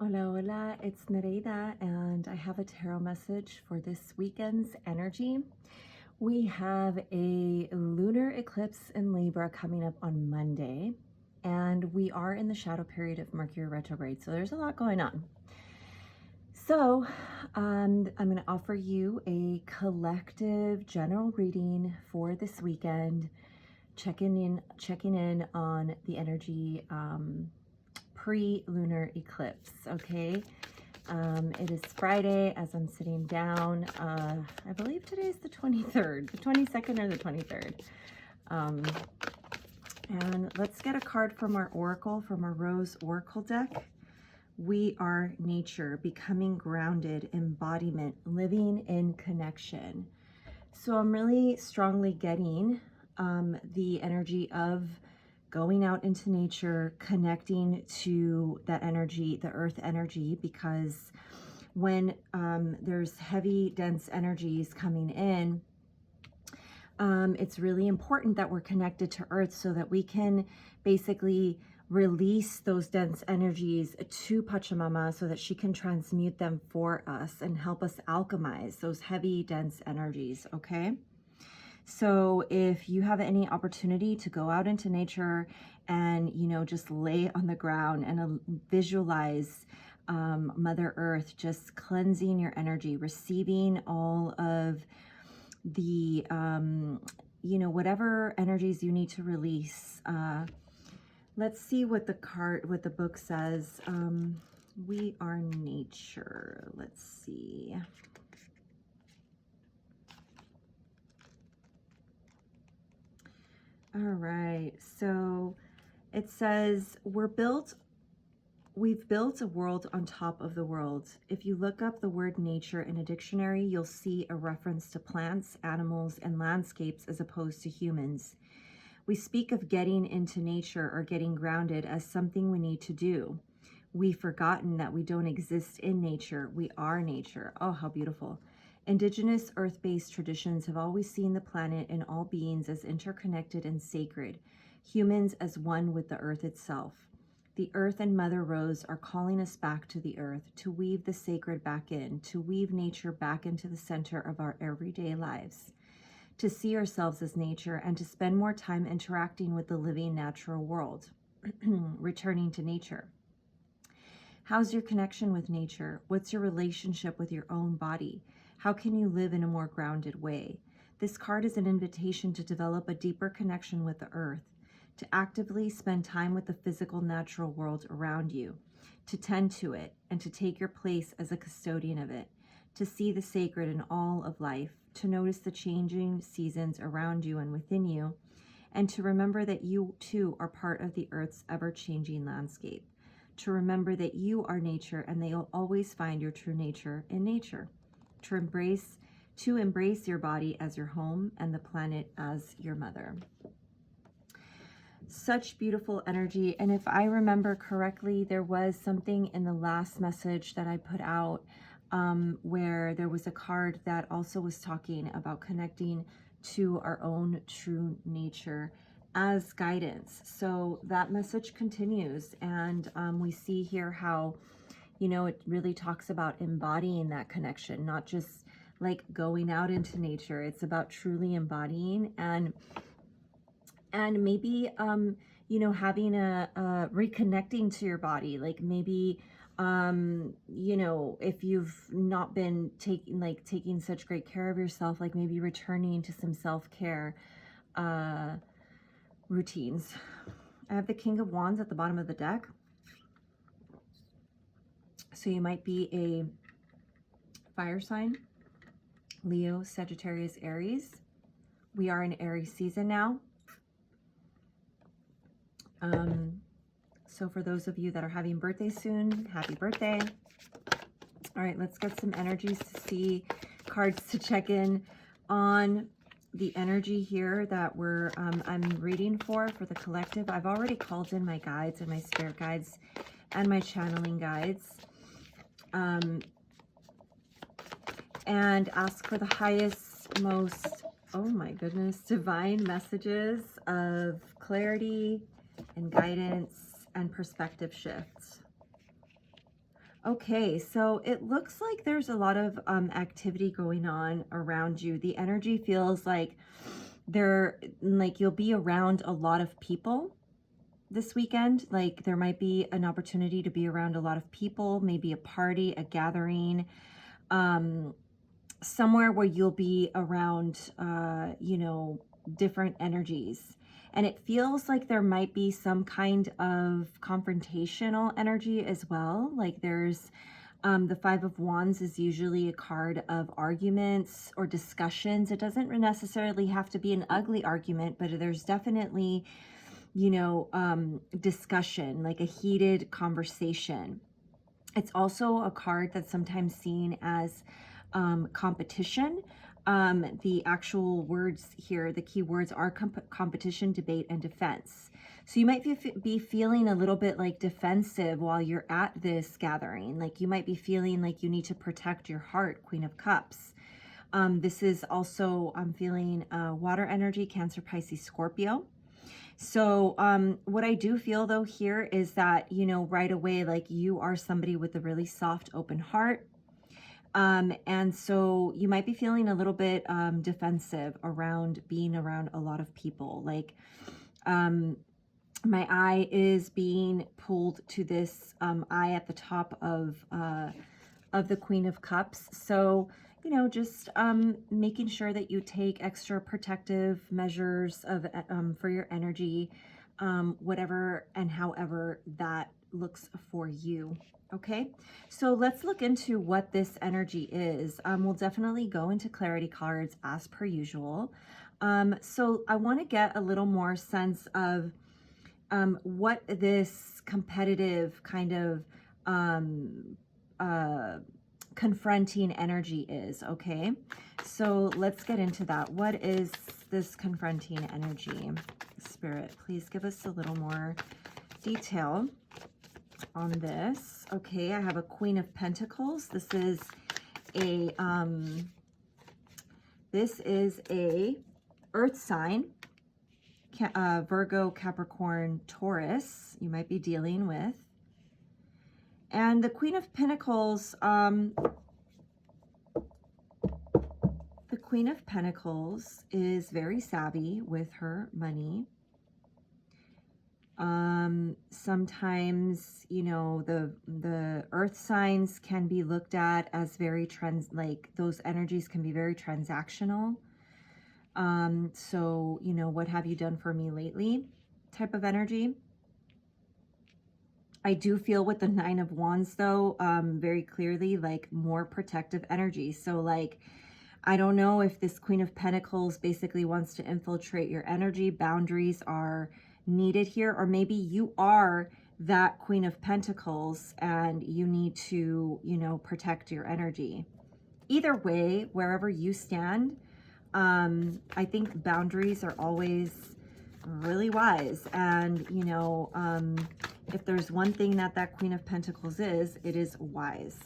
Hola, hola, it's Nereida, and I have a tarot message for this weekend's energy. We have a lunar eclipse in Libra coming up on Monday, and we are in the shadow period of Mercury retrograde, so there's a lot going on. So I'm going to offer you a collective general reading for this weekend, checking in on the energy pre-lunar eclipse. Okay, it is Friday as I'm sitting down. I believe today is the 23rd, the 22nd or the 23rd. And let's get a card from our oracle, from our Rose Oracle deck. We are nature, becoming grounded, embodiment, living in connection. So I'm really strongly getting the energy of going out into nature, connecting to that energy, the earth energy, because when there's heavy, dense energies coming in, it's really important that we're connected to earth so that we can basically release those dense energies to Pachamama so that she can transmute them for us and help us alchemize those heavy, dense energies, okay? So if you have any opportunity to go out into nature and, you know, just lay on the ground and visualize Mother Earth just cleansing your energy, receiving all of the, you know, whatever energies you need to release. Let's see what the book says. We are nature. Let's see. All right, so it says we've built a world on top of the world. If you look up the word nature in a dictionary, you'll see a reference to plants, animals, and landscapes as opposed to humans. We speak of getting into nature or getting grounded as something we need to do. We've forgotten that we don't exist in nature. We are nature. Oh, how beautiful. Indigenous earth-based traditions have always seen the planet and all beings as interconnected and sacred, humans as one with the earth itself. The earth and Mother Rose are calling us back to the earth, to weave the sacred back in, to weave nature back into the center of our everyday lives, to see ourselves as nature and to spend more time interacting with the living natural world, returning to nature. How's your connection with nature? What's your relationship with your own body? How can you live in a more grounded way? This card is an invitation to develop a deeper connection with the earth, to actively spend time with the physical natural world around you, to tend to it, and to take your place as a custodian of it, to see the sacred in all of life, to notice the changing seasons around you and within you, and to remember that you too are part of the earth's ever-changing landscape, to remember that you are nature and that you'll always find your true nature in nature, to embrace your body as your home and the planet as your mother. Such beautiful energy. And if I remember correctly, there was something in the last message that I put out where there was a card that also was talking about connecting to our own true nature as guidance. So that message continues, and we see here how, you know, it really talks about embodying that connection, not just like going out into nature. It's about truly embodying and maybe you know, having a reconnecting to your body, like maybe you know, if you've not been taking such great care of yourself, like maybe returning to some self-care routines. I have the King of Wands at the bottom of the deck, so you might be a fire sign: Leo, Sagittarius, Aries. We are in Aries season now. So for those of you that are having birthdays soon, happy birthday. All right, let's get some energies to see, cards to check in on the energy here that I'm reading for the collective. I've already called in my guides and my spirit guides and my channeling guides. And ask for the highest, most, oh my goodness, divine messages of clarity and guidance and perspective shifts. Okay, so it looks like there's a lot of activity going on around you. The energy feels like you'll be around a lot of people this weekend. Like there might be an opportunity to be around a lot of people, maybe a party, a gathering, um, somewhere where you'll be around, different energies. And it feels like there might be some kind of confrontational energy as well. Like there's the Five of Wands is usually a card of arguments or discussions. It doesn't necessarily have to be an ugly argument, but there's definitely, discussion, like a heated conversation. It's also a card that's sometimes seen as competition. The actual words here, the key words are competition, debate, and defense. So you might be feeling a little bit like defensive while you're at this gathering. Like you might be feeling like you need to protect your heart, Queen of Cups. This is also, I'm feeling water energy, Cancer, Pisces, Scorpio. So what I do feel though here is that, right away, like you are somebody with a really soft, open heart. And so you might be feeling a little bit defensive around being around a lot of people. Like my eye is being pulled to this eye at the top of the Queen of Cups. So, just making sure that you take extra protective measures of for your energy, whatever and however that looks for you. Okay, so let's look into what this energy is. We'll definitely go into clarity cards as per usual. So I want to get a little more sense of what this competitive kind of confronting energy is. Okay, so let's get into that. What is this confronting energy? Spirit, please give us a little more detail on this. Okay, I have a Queen of Pentacles. This is a earth sign, Virgo, Capricorn, Taurus, you might be dealing with. And the Queen of Pentacles, is very savvy with her money. Sometimes, the earth signs can be looked at as very those energies can be very transactional. So, what have you done for me lately type of energy. I do feel with the Nine of Wands though, very clearly, like more protective energy. So like, I don't know if this Queen of Pentacles basically wants to infiltrate your energy. Boundaries are needed here, or maybe you are that Queen of Pentacles and you need to, protect your energy. Either way, wherever you stand, I think boundaries are always really wise. And, if there's one thing that Queen of Pentacles is, it is wise.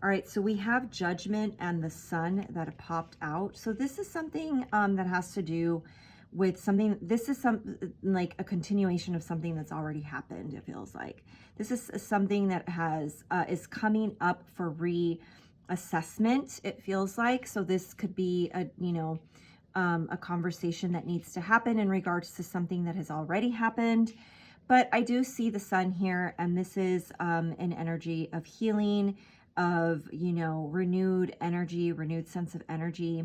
All right, so we have Judgment and the Sun that popped out. So this is something that has to do with something. This is like a continuation of something that's already happened, it feels like. This is something that is coming up for reassessment, it feels like. So this could be a conversation that needs to happen in regards to something that has already happened. But I do see the Sun here, and this is an energy of healing, of, renewed energy, renewed sense of energy.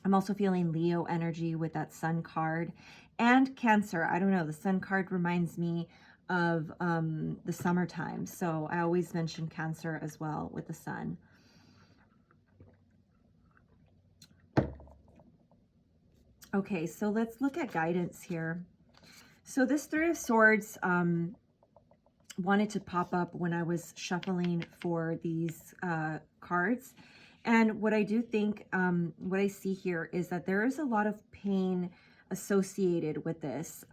I'm also feeling Leo energy with that Sun card, and Cancer. I don't know, the Sun card reminds me of the summertime. So I always mention Cancer as well with the Sun. Okay, so let's look at guidance here. So this Three of Swords wanted to pop up when I was shuffling for these cards. And what I do think, what I see here is that there is a lot of pain associated with this.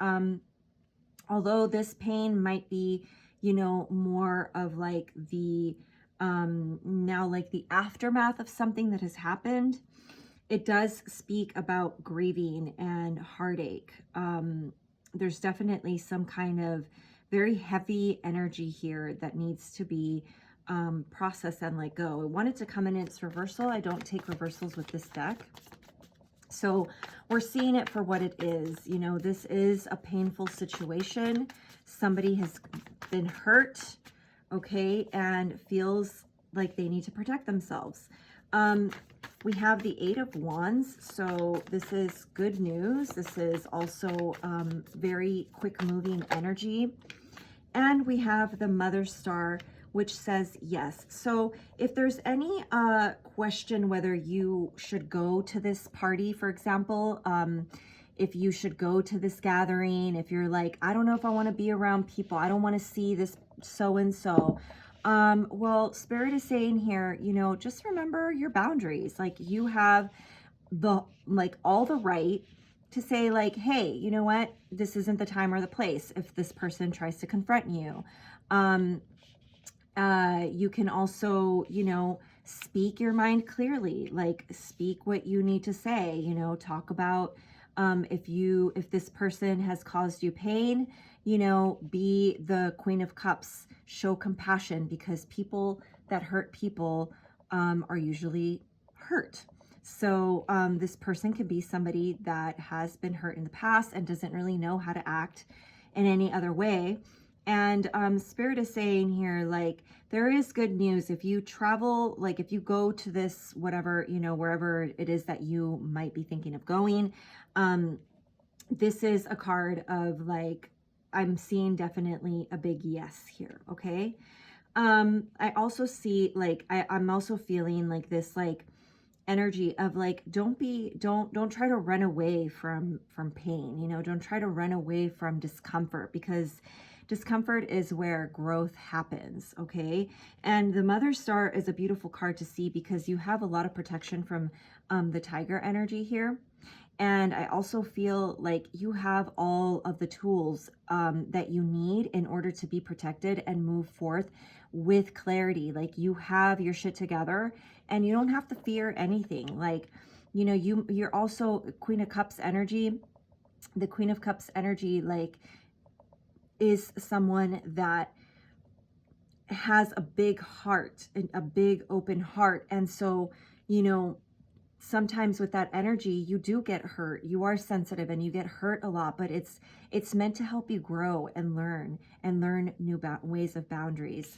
Although this pain might be, more of like the, now like the aftermath of something that has happened, it does speak about grieving and heartache. There's definitely some kind of very heavy energy here that needs to be process and let go. I want it to come in its reversal. I don't take reversals with this deck. So we're seeing it for what it is. You know, this is a painful situation. Somebody has been hurt, okay, and feels like they need to protect themselves. We have the Eight of Wands, so this is good news. This is also very quick moving energy. And we have the Mother Star, which says yes. So if there's any question whether you should go to this party, for example, if you should go to this gathering, if you're like, I don't know if I want to be around people, I don't want to see this so-and-so. Well, Spirit is saying here, you know, just remember your boundaries. Like you have all the right to say like, hey, you know what? This isn't the time or the place if this person tries to confront you. You can also, you know, speak your mind clearly, like speak what you need to say, you know, talk about if this person has caused you pain, you know, be the Queen of Cups, show compassion, because people that hurt people are usually hurt. So this person could be somebody that has been hurt in the past and doesn't really know how to act in any other way. And Spirit is saying here, like, there is good news. If you travel, like if you go to this, whatever, you know, wherever it is that you might be thinking of going, this is a card of like, I'm seeing definitely a big yes here, okay? I also see, like, I'm also feeling like this, like, energy of like, don't try to run away from pain, you know, don't try to run away from discomfort, because discomfort is where growth happens, okay? And the Mother Star is a beautiful card to see because you have a lot of protection from the Tiger energy here. And I also feel like you have all of the tools that you need in order to be protected and move forth with clarity. Like you have your shit together and you don't have to fear anything. Like, you know, you're also Queen of Cups energy. The Queen of Cups energy, like, is someone that has a big heart, a big open heart. And so, you know, sometimes with that energy, you do get hurt. You are sensitive and you get hurt a lot, but it's meant to help you grow and learn new ways of boundaries.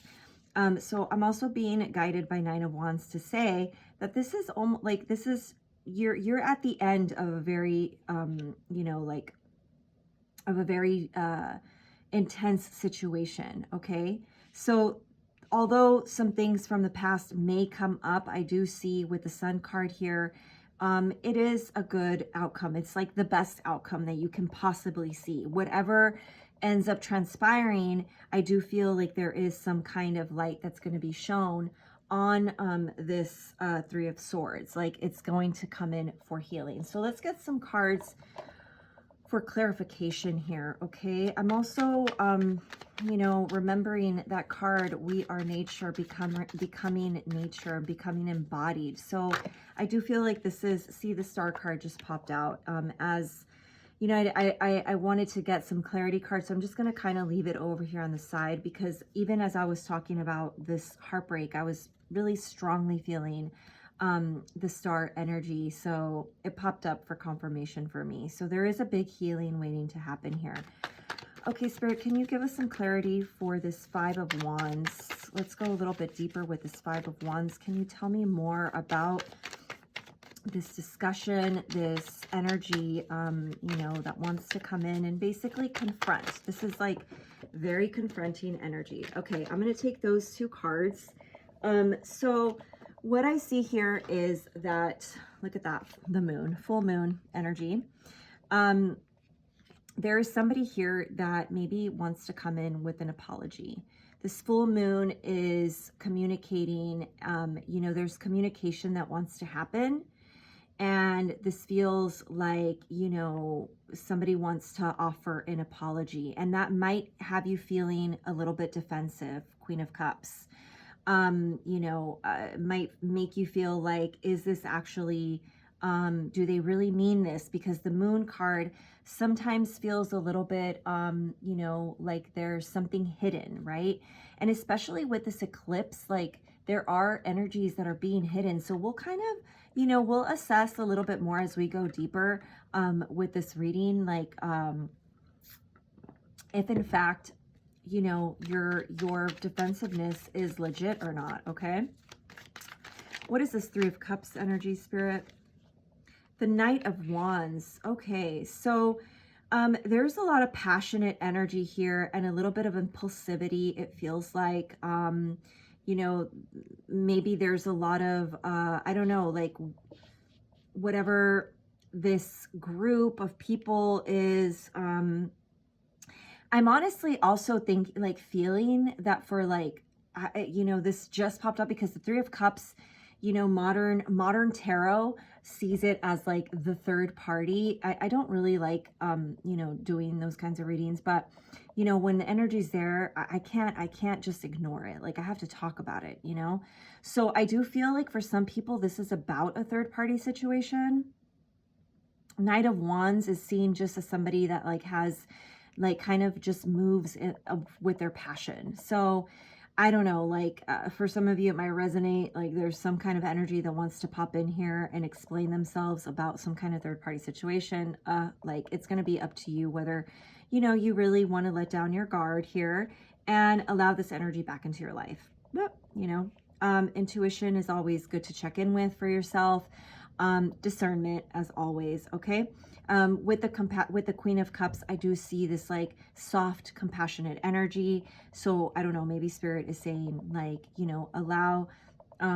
So I'm also being guided by Nine of Wands to say that this is almost like, this is, you're at the end of a very, you know, like of a very, intense situation. Okay. So although some things from the past may come up, I do see with the Sun card here, it is a good outcome. It's like the best outcome that you can possibly see. Whatever ends up transpiring, I do feel like there is some kind of light that's going to be shown on this Three of Swords. Like it's going to come in for healing. So let's get some cards for clarification here, okay? I'm also, you know, remembering that card, we are nature, becoming nature, becoming embodied. So I do feel like this is, see the Star card just popped out. As, you know, I wanted to get some clarity cards, so I'm just gonna kind of leave it over here on the side, because even as I was talking about this heartbreak, I was really strongly feeling the Star energy, so it popped up for confirmation for me. So there is a big healing waiting to happen here. Okay, Spirit, can you give us some clarity for this Five of Wands? Let's go a little bit deeper with this Five of Wands. Can you tell me more about this discussion, this energy, you know, that wants to come in and basically confront? This is like very confronting energy. Okay, I'm going to take those two cards. So what I see here is that, look at that, the moon, full moon energy. There is somebody here that maybe wants to come in with an apology. This full moon is communicating, you know, there's communication that wants to happen. And this feels like, you know, somebody wants to offer an apology. And that might have you feeling a little bit defensive, Queen of Cups. You know, might make you feel like, is this actually Do they really mean this? Because the moon card sometimes feels a little bit, you know, like there's something hidden, right? And especially with this eclipse, like there are energies that are being hidden. So we'll kind of, you know, we'll assess a little bit more as we go deeper with this reading, like if in fact, you know, your defensiveness is legit or not, okay? What is this Three of Cups energy, Spirit? The Knight of Wands. Okay, so there's a lot of passionate energy here and a little bit of impulsivity. It feels like, you know, maybe there's a lot of, I don't know, like whatever this group of people is, I'm honestly also feeling that for like, you know, this just popped up because the Three of Cups, you know, modern tarot sees it as like the third party. I don't really like, you know, doing those kinds of readings, but you know, when the energy's there, I can't just ignore it. Like I have to talk about it, you know? So I do feel like for some people, this is about a third party situation. Knight of Wands is seen just as somebody that like has like kind of just moves with their passion. So I don't know, like for some of you it might resonate, like there's some kind of energy that wants to pop in here and explain themselves about some kind of third party situation. Like it's going to be up to you whether, you know, you really want to let down your guard here and allow this energy back into your life. But, you know, intuition is always good to check in with for yourself. Discernment as always, okay? With the Queen of Cups, I do see this like soft, compassionate energy. So I don't know, maybe Spirit is saying like, you know, allow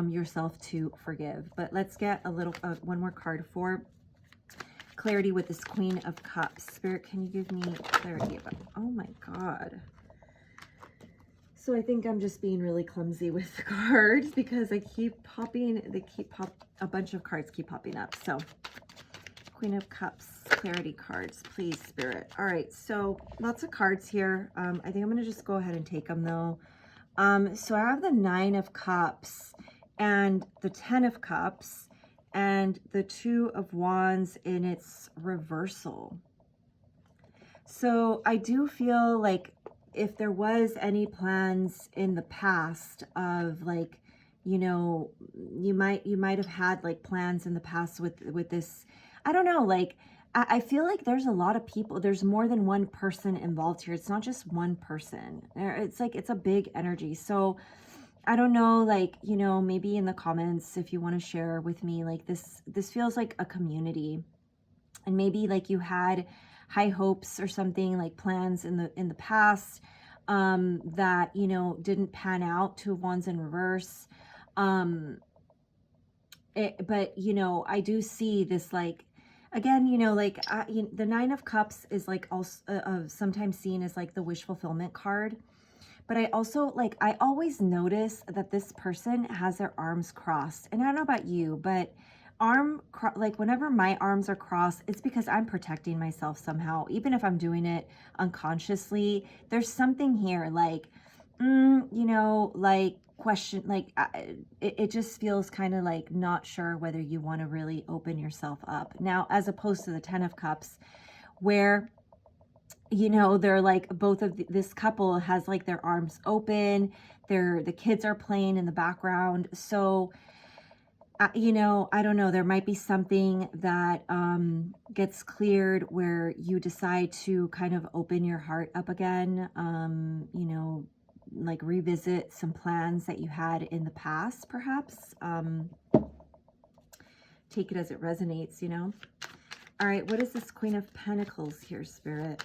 yourself to forgive. But let's get a little one more card for clarity with this Queen of Cups. Spirit, can you give me clarity about? Oh my God. So I think I'm just being really clumsy with the cards because I keep popping. A bunch of cards keep popping up. So Queen of Cups, clarity cards, please, Spirit. All right, so lots of cards here. I think I'm going to just go ahead and take them, though. So I have the Nine of Cups and the Ten of Cups and the Two of Wands in its reversal. So I do feel like if there was any plans in the past of like, you know, you might have had like plans in the past with this, I don't know, like I feel like there's a lot of people, there's more than one person involved here. It's not just one person. It's like, it's a big energy. So I don't know, like, you know, maybe in the comments, if you want to share with me, like this feels like a community, and maybe like you had high hopes or something, like plans in the past that, you know, didn't pan out. Two of Wands in reverse. But, you know, I do see this, like, again, you know, like the Nine of Cups is like also sometimes seen as like the wish fulfillment card. But I also, like, I always notice that this person has their arms crossed. And I don't know about you, but like whenever my arms are crossed, it's because I'm protecting myself somehow. Even if I'm doing it unconsciously, there's something here like, you know, like question, like it just feels kind of like not sure whether you want to really open yourself up. Now, as opposed to the Ten of Cups, where, you know, they're like both of this couple has like their arms open, the kids are playing in the background. So you know, I don't know, there might be something that gets cleared where you decide to kind of open your heart up again, you know, like revisit some plans that you had in the past, perhaps. Take it as it resonates, you know. All right, what is this Queen of Pentacles here, Spirit?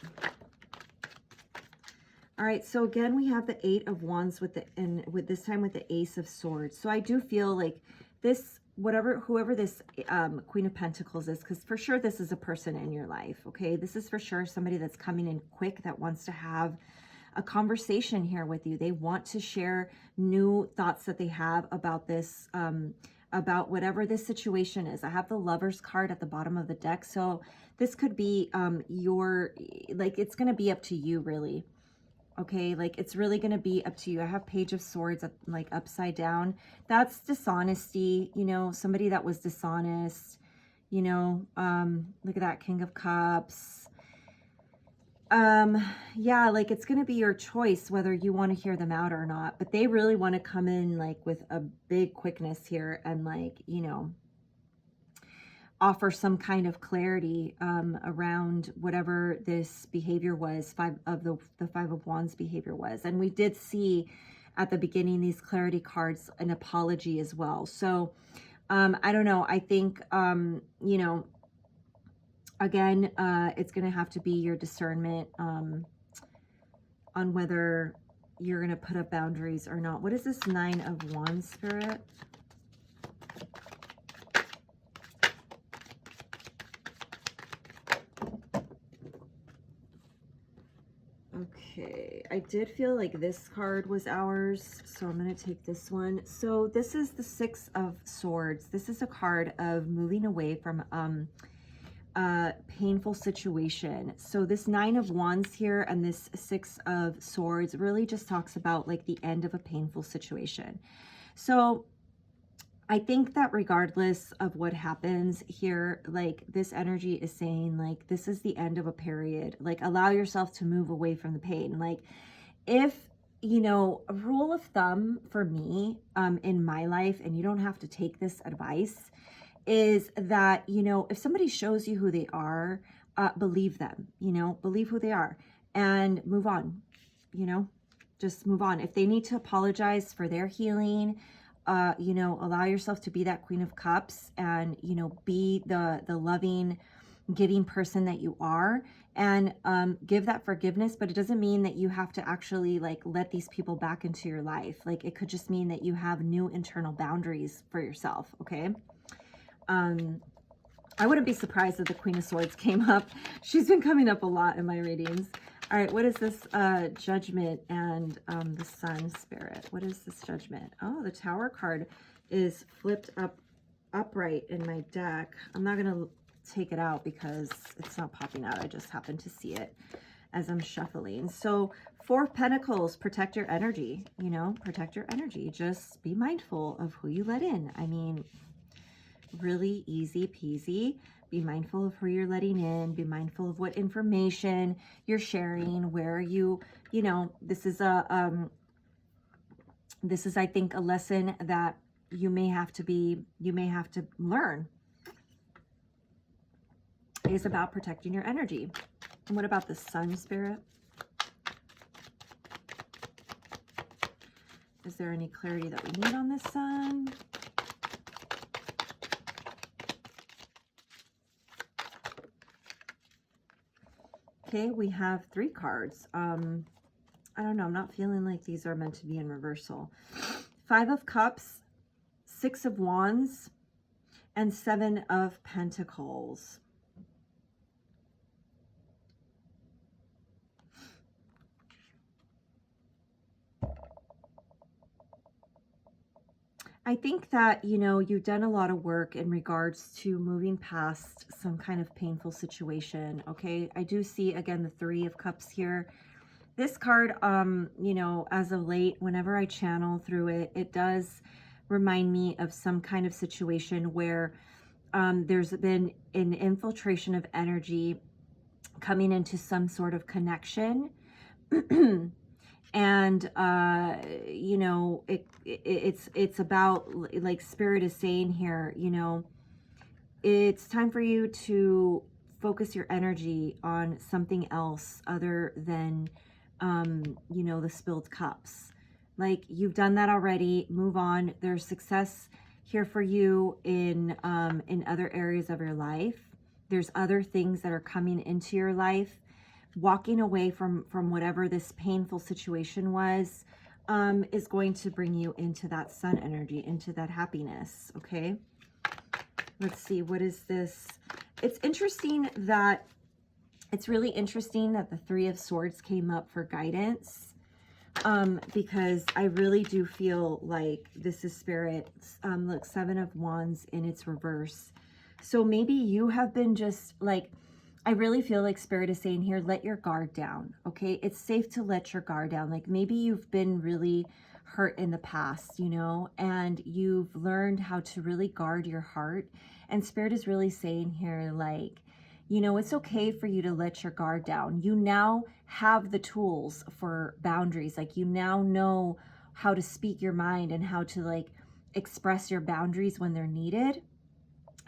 All right, so again, we have the Eight of Wands with this time with the Ace of Swords. So I do feel like this, whoever this Queen of Pentacles is, because for sure this is a person in your life, okay? This is for sure somebody that's coming in quick that wants to have a conversation here with you. They want to share new thoughts that they have about this, about whatever this situation is. I have the Lover's card at the bottom of the deck. So this could be it's going to be up to you, really. Okay, like it's really going to be up to you. I have Page of Swords like upside down. That's dishonesty, you know, somebody that was dishonest, You know, look at that King of Cups. Yeah, like it's going to be your choice whether you want to hear them out or not, but they really want to come in like with a big quickness here and like, you know, offer some kind of clarity around whatever this behavior was, the Five of Wands behavior was. And we did see at the beginning these clarity cards an apology as well. So I don't know. I think, you know, again, it's going to have to be your discernment on whether you're going to put up boundaries or not. What is this Nine of Wands, Spirit? Okay, I did feel like this card was ours, so I'm going to take this one. So this is the Six of Swords. This is a card of moving away from a painful situation. So this Nine of Wands here and this Six of Swords really just talks about like the end of a painful situation. So I think that regardless of what happens here, like this energy is saying like, this is the end of a period. Like allow yourself to move away from the pain. Like if, you know, a rule of thumb for me in my life, and you don't have to take this advice, is that, you know, if somebody shows you who they are, believe them, you know, believe who they are and move on, you know, just move on. If they need to apologize for their healing, you know, allow yourself to be that Queen of Cups and, you know, be the loving, giving person that you are, and give that forgiveness. But it doesn't mean that you have to actually like let these people back into your life. Like it could just mean that you have new internal boundaries for yourself. Okay. I wouldn't be surprised if the Queen of Swords came up. She's been coming up a lot in my readings. All right, what is this Judgment and the Sun, Spirit? What is this Judgment? Oh, the Tower card is flipped upright in my deck. I'm not going to take it out because it's not popping out. I just happened to see it as I'm shuffling. So Four of Pentacles, protect your energy, you know, protect your energy. Just be mindful of who you let in. I mean, really easy peasy. Be mindful of who you're letting in. Be mindful of what information you're sharing, where you know, this is I think a lesson that you may have to learn. It is about protecting your energy. And what about the Sun, Spirit? Is there any clarity that we need on this Sun? Okay, we have three cards. I don't know. I'm not feeling like these are meant to be in reversal. Five of Cups, Six of Wands, and Seven of Pentacles. I think that, you know, you've done a lot of work in regards to moving past some kind of painful situation, okay? I do see, again, the Three of Cups here. This card, you know, as of late, whenever I channel through it, it does remind me of some kind of situation where there's been an infiltration of energy coming into some sort of connection. And you know, it's about, like Spirit is saying here, you know, it's time for you to focus your energy on something else other than you know, the spilled cups. Like you've done that already. Move on. There's success here for you in other areas of your life. There's other things that are coming into your life. Walking away from whatever this painful situation was is going to bring you into that Sun energy, into that happiness. Okay, let's see, what is this? It's really interesting that the Three of Swords came up for guidance, because I really do feel like this is Spirit. Look, Seven of Wands in its reverse. So maybe you have been just like, I really feel like Spirit is saying here, let your guard down, okay? It's safe to let your guard down. Like maybe you've been really hurt in the past, you know, and you've learned how to really guard your heart. And Spirit is really saying here, like, you know, it's okay for you to let your guard down. You now have the tools for boundaries. Like you now know how to speak your mind and how to like express your boundaries when they're needed.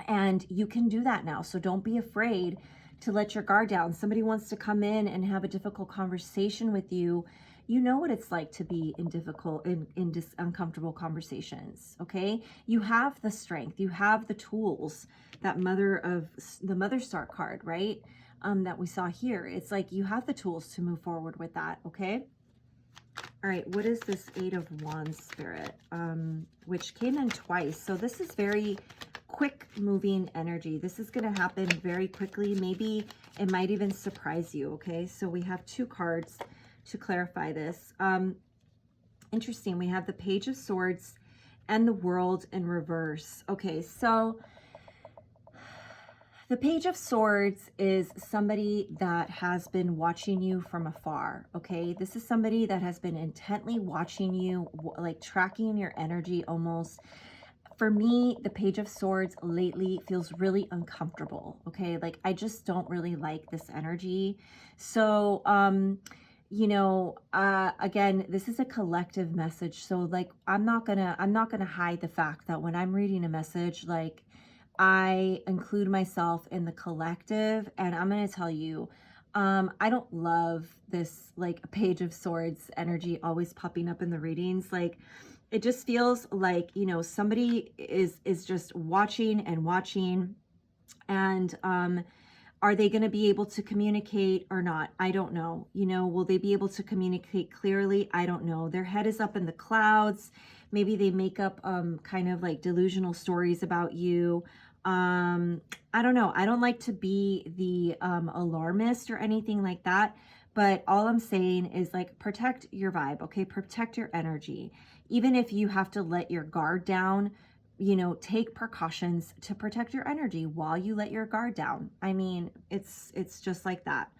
And you can do that now. So don't be afraid to let your guard down. Somebody wants to come in and have a difficult conversation with you. You know what it's like to be in difficult, uncomfortable conversations. Okay. You have the strength, you have the tools, that the Mother Star card, right? That we saw here. It's like you have the tools to move forward with that. Okay. All right, what is this Eight of Wands, Spirit? Which came in twice. So this is very quick moving energy. This is going to happen very quickly. Maybe it might even surprise you, okay? So we have two cards to clarify this. Interesting. We have the Page of Swords and the World in reverse. Okay, so the Page of Swords is somebody that has been watching you from afar, okay? This is somebody that has been intently watching you, like tracking your energy almost. For me, the Page of Swords lately feels really uncomfortable, okay? Like I just don't really like this energy. So, you know, again, this is a collective message. So like, I'm not gonna hide the fact that when I'm reading a message, like I include myself in the collective, and I'm going to tell you, I don't love this like Page of Swords energy always popping up in the readings. Like it just feels like, you know, somebody is just watching and watching, and are they going to be able to communicate or not? I don't know. You know, will they be able to communicate clearly? I don't know. Their head is up in the clouds. Maybe they make up kind of like delusional stories about you. I don't know. I don't like to be the alarmist or anything like that. But all I'm saying is like protect your vibe, okay? Protect your energy. Even if you have to let your guard down, you know, take precautions to protect your energy while you let your guard down. I mean, it's just like that.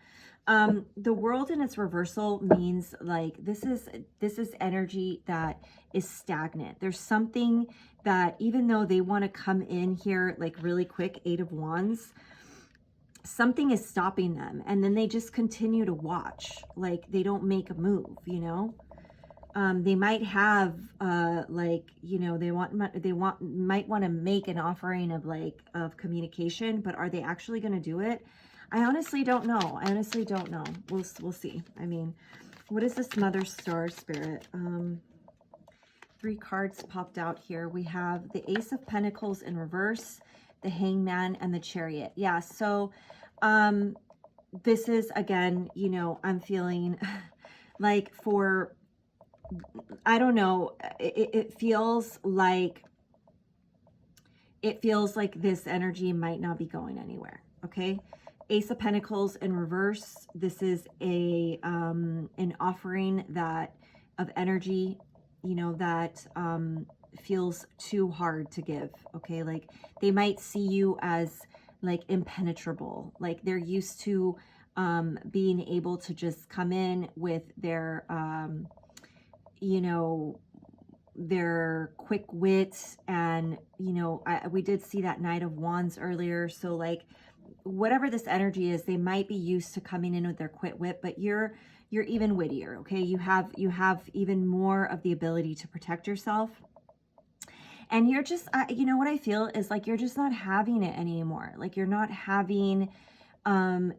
The World in its reversal means like this is energy that is stagnant. There's something that even though they want to come in here like really quick, Eight of Wands, something is stopping them, and then they just continue to watch. Like they don't make a move, you know. They might have like, you know, might want to make an offering of like of communication, but are they actually going to do it? I honestly don't know. I honestly don't know. We'll see. I mean, what is this Mother Star, Spirit? Three cards popped out here. We have the Ace of Pentacles in reverse, the Hangman, and the Chariot. Yeah, so this is, again, you know, I'm feeling like for, I don't know, it feels like this energy might not be going anywhere, okay? Ace of Pentacles in reverse. This is a an offering that of energy, you know, that feels too hard to give, okay? Like they might see you as like impenetrable. Like they're used to being able to just come in with their you know, their quick wit, and you know, we did see that Knight of Wands earlier. So like whatever this energy is, they might be used to coming in with their quick wit, but you're even wittier, okay? You have even more of the ability to protect yourself, and you're just you know what I feel is like you're just not having it anymore. Like you're not having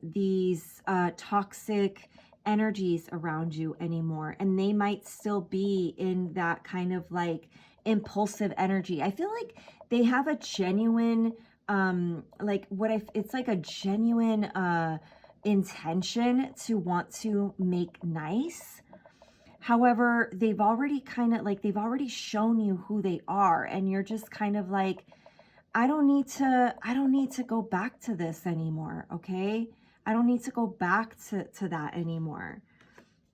these toxic energies around you anymore, and they might still be in that kind of like impulsive energy. I feel like they have a genuine like it's like a genuine intention to want to make nice. However, they've already shown you who they are, and you're just kind of like, I don't need to go back to this anymore, okay? I don't need to go back to that anymore.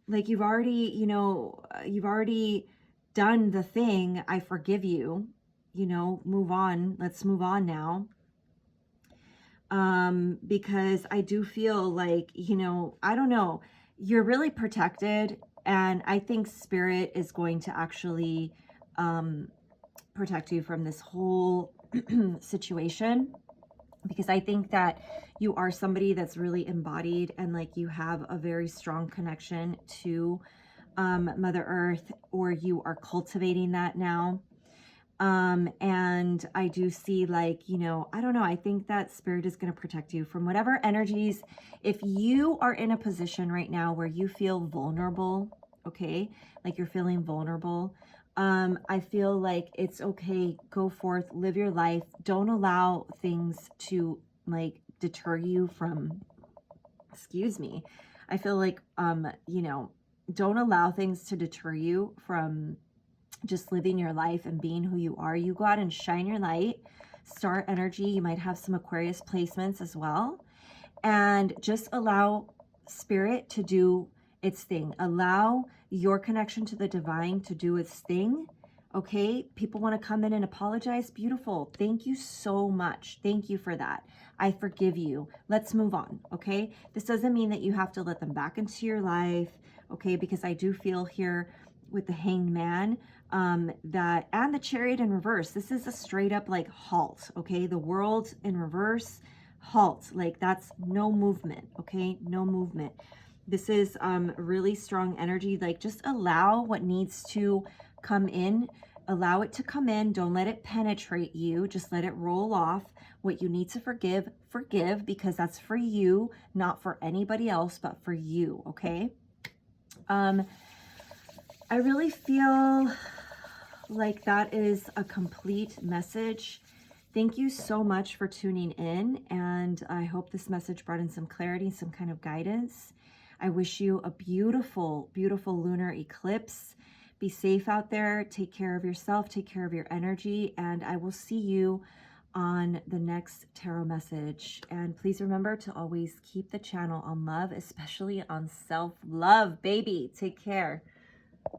Like you've already, you know, you've already done the thing. I forgive you, you know, move on. Let's move on now. because I do feel like, you know, I don't know, you're really protected. And I think spirit is going to actually protect you from this whole situation, because I think that you are somebody that's really embodied and like you have a very strong connection to Mother Earth, or you are cultivating that now. And I do see, like, you know, I don't know, I think that spirit is going to protect you from whatever energies. If you are in a position right now where you feel vulnerable, okay, like you're feeling vulnerable, I feel like it's okay. Go forth, live your life. Don't allow things to like deter you from, excuse me. I feel like, you know, don't allow things to deter you from just living your life and being who you are. You go out and shine your light. Star energy, you might have some Aquarius placements as well. And just allow spirit to do its thing. Allow your connection to the divine to do its thing. Okay, people want to come in and apologize. Beautiful. Thank you so much. Thank you for that. I forgive you. Let's move on. Okay, this doesn't mean that you have to let them back into your life. Okay, because I do feel here with the Hanged Man, that, and the Chariot in reverse, this is a straight up like halt. Okay, the World in reverse, halt. Like that's no movement. Okay, no movement. This is really strong energy. Like just allow what needs to come in. Allow it to come in. Don't let it penetrate you. Just let it roll off. What you need to forgive, forgive, because that's for you, not for anybody else, but for you. Okay. I really feel like that is a complete message. Thank you so much for tuning in, and I hope this message brought in some clarity, some kind of guidance. I wish you a beautiful, beautiful lunar eclipse. Be safe out there. Take care of yourself. Take care of your energy, and I will see you on the next tarot message. And please remember to always keep the channel on love, especially on self-love, baby. Take care.